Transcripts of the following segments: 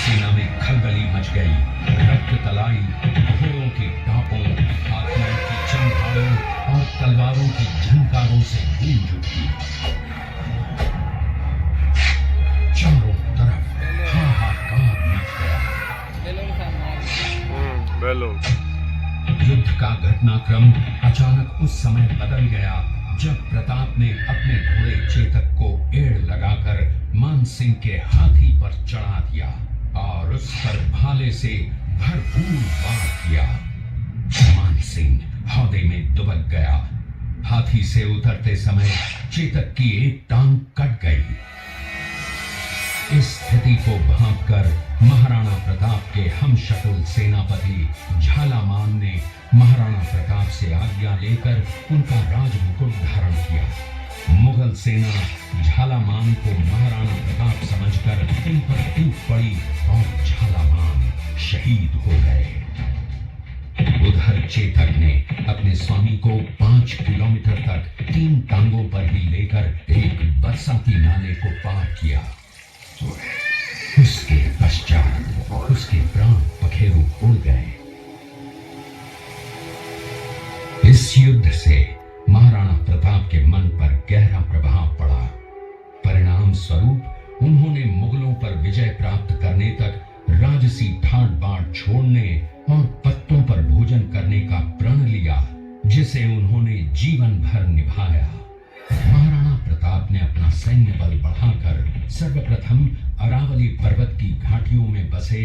सेना में खलबली मच गई। रक्त तलाई, घोड़ों के टापों, हाथियों की चमगादड़ों और तलवारों की झनकारों से गूंज उठी। चारों तरफ हाहाकार मच गया। युद्ध का घटनाक्रम अचानक उस समय बदल गया जब प्रताप ने अपने घोड़े चेतक को एड़ लगाकर मानसिंह के हाथी पर चढ़ा दिया और उस पर भाले से भरपूर वार किया। मानसिंह हौदे में दुबक गया। हाथी से उतरते समय चेतक की एक टांग कट गई। इस स्थिति को भांपकर महाराणा प्रताप के हमशक्ल सेनापति झालामान ने महाराणा प्रताप से आज्ञा लेकर उनका राजमुकुट धारण किया। मुगल सेना झालामान को महाराणा प्रताप समझकर इन पर टूट पड़ी और झालामान शहीद हो गए। उधर चेतक ने अपने स्वामी को 5 किलोमीटर तक 3 टांगों पर ही लेकर एक बरसाती नाले को पार किया। उसके पश्चात उसके प्राण पखेरु उड़ गए। इस युद्ध से महाराणा प्रताप के मन पर गहरा प्रभाव पड़ा। परिणाम स्वरूप उन्होंने मुगलों पर विजय प्राप्त करने तक राजसी ठाट बाट छोड़ने और पत्तों पर भोजन करने का प्रण लिया, जिसे उन्होंने जीवन भर निभाया। महाराणा प्रताप ने अपना सैन्य बल बढ़ाकर सर्वप्रथम अरावली पर्वत की घाटियों में बसे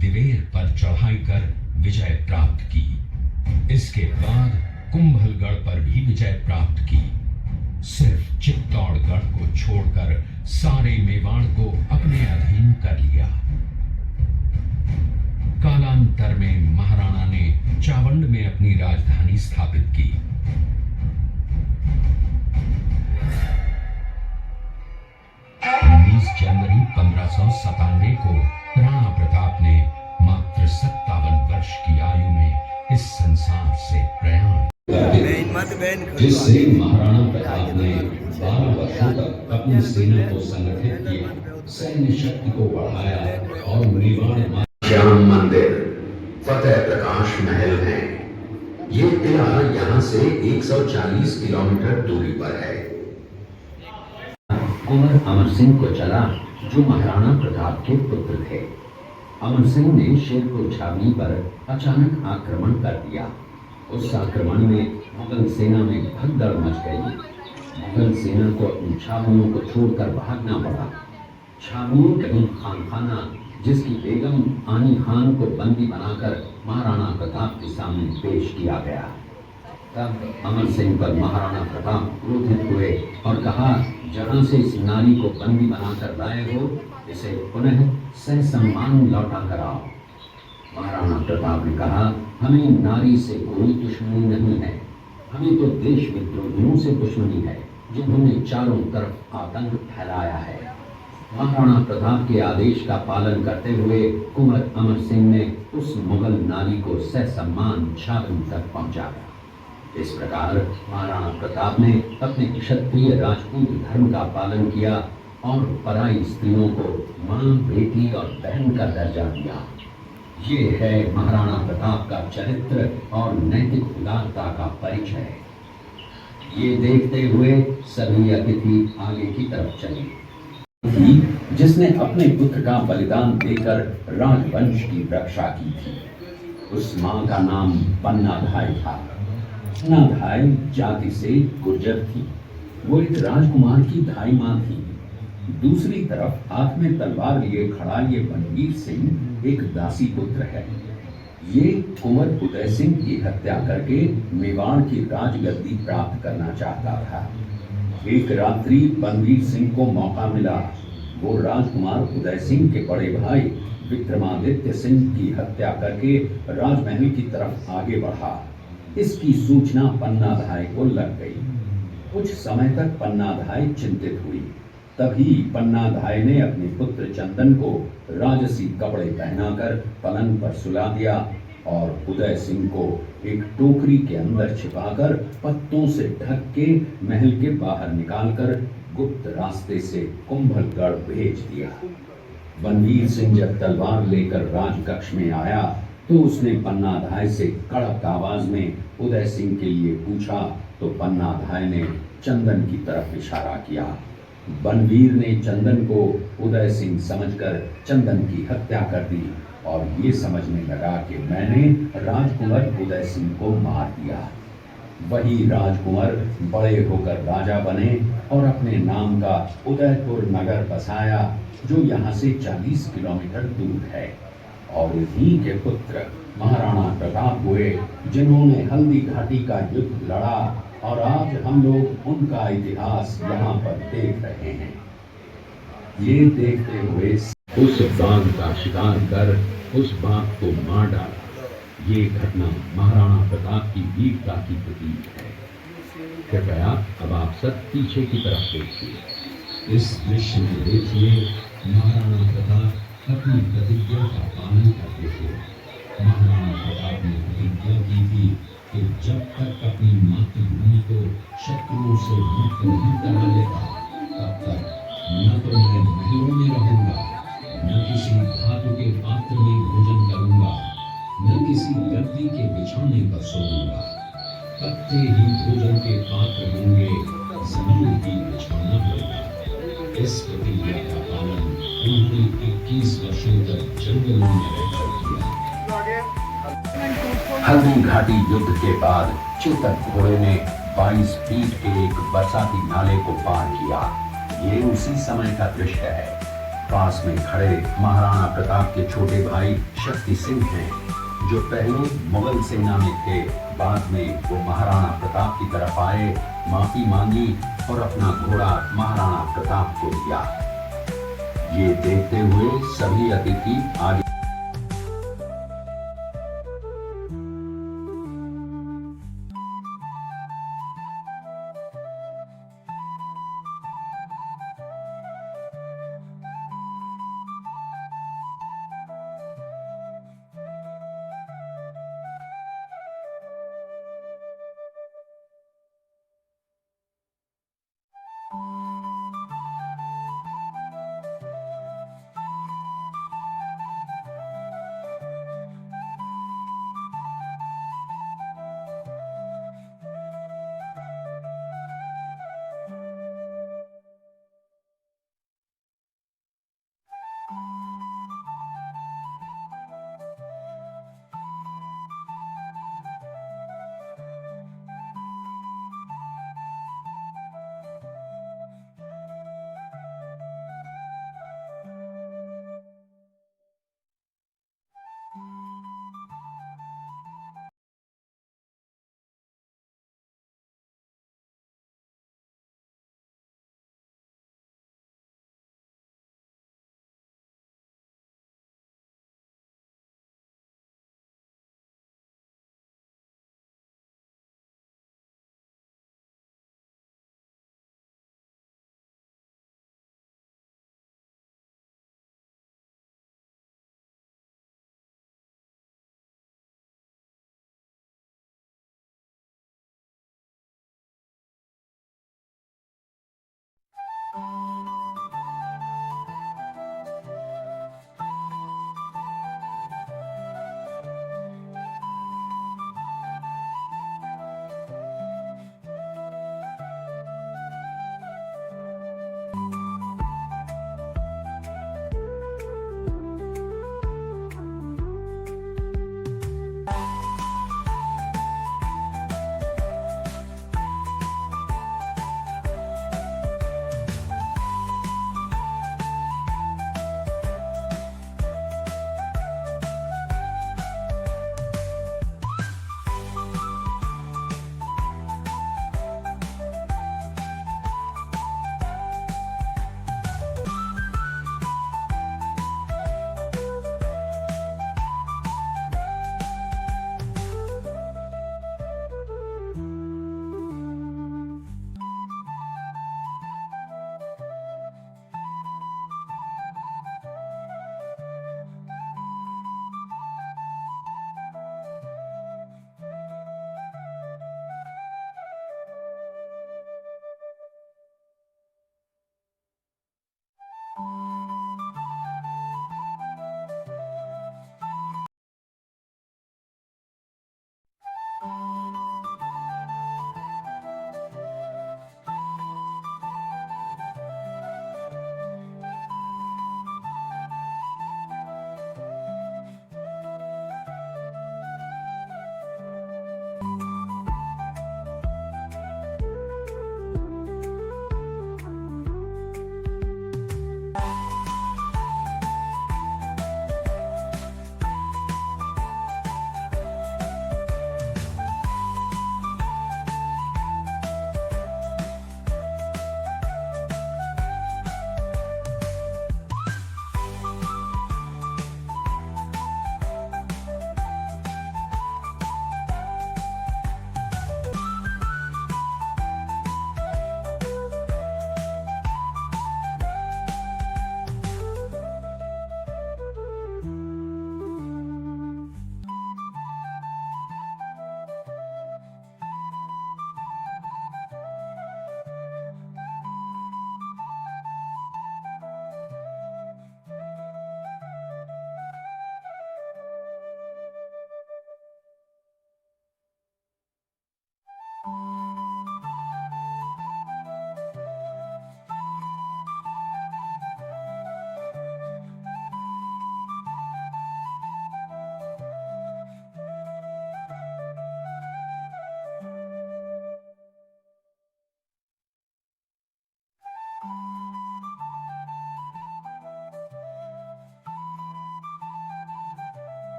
दिवेर पर चढ़ाई कर विजय प्राप्त की। इसके बाद कुंभलगढ़ पर भी विजय प्राप्त की। सिर्फ चित्तौड़गढ़ को छोड़कर सारे मेवाड़ को अपने अधीन कर लिया। कालांतर में महाराणा ने चावंड में अपनी राजधानी स्थापित की। 19 जनवरी 1597 को राणा प्रताप ने मात्र 57 वर्ष की आयु में इस संसार से प्रयाण, जिससे महाराणा प्रताप ने 12 वर्षों तक अपनी सेना को संगठित किया, सैन्य शक्ति को बढ़ाया और मेवाड़ श्याम मंदिर, फतेह प्रकाश महल है। ये किला यहाँ से 140 किलोमीटर दूरी पर है। कुंवर अमर सिंह को चला, जो महाराणा प्रताप के पुत्र थे। अमर सिंह ने शेरपुर छावनी पर अचानक आक्रमण कर दिया। उस आक्रमण में मुगल सेना में भगदड़ मच गई। मुगल सेना को अपनी छावनियों को छोड़कर भागना पड़ा। छावनी कहीं खानखाना, जिसकी बेगम आनी खान को बंदी बनाकर महाराणा प्रताप के सामने पेश किया गया। तब अमर सिंह पर महाराणा प्रताप क्रोधित हुए और कहा, जहां से इस नारी को बंदी बनाकर लाए हो, इसे पुनः ससम्मान लौटा कर आओ। महाराणा प्रताप ने कहा, हमें नारी से कोई दुश्मनी नहीं है, हमें तो देश विद्रोहियों से दुश्मनी है, जिन्होंने चारों तरफ आतंक फैलाया है। महाराणा प्रताप के आदेश का पालन करते हुए कुंवर अमर सिंह ने उस मुगल नारी को ससम्मान छावनी तक पहुंचाया। इस प्रकार महाराणा प्रताप ने अपने क्षत्रिय राजपूत धर्म का पालन किया और पराई स्त्रियों को मां, बेटी और बहन का दर्जा दिया। ये है महाराणा प्रताप का चरित्र और नैतिक उदारता का परिचय। ये देखते हुए सभी अतिथि आगे की तरफ चले। जिसने अपने पुत्र का बलिदान देकर राजवंश की रक्षा की थी, उस मां का नाम पन्नाधाय था। पन्नाधाय जाति से गुर्जर थी। वो एक राजकुमार की धाई मां थी। दूसरी तरफ हाथ में तलवार लिए खड़ा ये बनवीर सिंह एक दासी पुत्र है। ये कुंवर उदय सिंह की हत्या करके मेवाड़ की राजगद्दी प्राप्त करना चाहता था। एक रात्रि बनवीर सिंह को मौका मिला। वो राजकुमार उदय सिंह के बड़े भाई विक्रमादित्य सिंह की हत्या करके राजमहल की तरफ आगे बढ़ा। इसकी सूचना पन्नाधाय को लग गई। कुछ समय तक पन्नाधाय चिंतित हुई। तभी पन्नाधाय ने अपने पुत्र चंदन को राजसी कपड़े पहनाकर पलंग पर सुला दिया और उदय सिंह को एक टोकरी के अंदर छिपाकर पत्तों से ढक के महल के बाहर निकालकर गुप्त रास्ते से कुंभलगढ़ भेज दिया। बनवीर सिंह जब तलवार लेकर राजकक्ष में आया तो उसने पन्नाधाय से कड़क आवाज में उदय सिंह के लिए पूछा तो पन्नाधाय ने चंदन की तरफ इशारा किया। बनवीर ने चंदन को उदय सिंह समझकर चंदन की हत्या कर दी और ये समझने लगा कि मैंने राजकुंवर उदय सिंह को मार दिया। वही राजकुंवर बड़े होकर राजा बने और अपने नाम का उदयपुर नगर बसाया जो यहाँ से 40 किलोमीटर दूर है। और इन्हीं के पुत्र महाराणा प्रताप हुए जिन्होंने हल्दी घाटी का युद्ध लड़ा और आज हम लोग उनका इतिहास यहाँ पर देख रहे हैं। ये देखते हुए उस बाघ का शिकार कर उस बाघ को मार डाला। ये घटना महाराणा प्रताप की वीरता की प्रतीक है। कृपया अब आप सब पीछे की तरफ देखिए। इस दृश्य में देखिए महाराणा प्रताप अपनी प्रतिज्ञा का पालन करते हुए। महाराणा प्रताप ने प्रतिज्ञा की थी कि जब तक अपनी मातृभूमि को शत्रुओं से मुक्त नहीं करा लेता तब तक न तो मैं महलों में रहूंगा, न किसी धातु के पात्र में भोजन करूंगा, न किसी गद्दी के बिछौने पर सोऊंगा। पत्ते ही भोजन के पात्र होंगे, जमीन ही बिछौना होगा। इस प्रतिज्ञा का पालन उन्होंने 21 वर्षों तक जंगलों में रहकर किया। हल्दी घाटी युद्ध के बाद चेतक घोड़े ने 22 फीट के एक बरसाती नाले को पार किया। ये उसी समय का दृश्य है। पास में खड़े महाराणा प्रताप के छोटे भाई शक्ति सिंह हैं जो पहले मुगल सेना में थे। बाद में वो महाराणा प्रताप की तरफ आए, माफी मांगी और अपना घोड़ा महाराणा प्रताप को दिया। ये देखते हुए सभी अतिथि आगे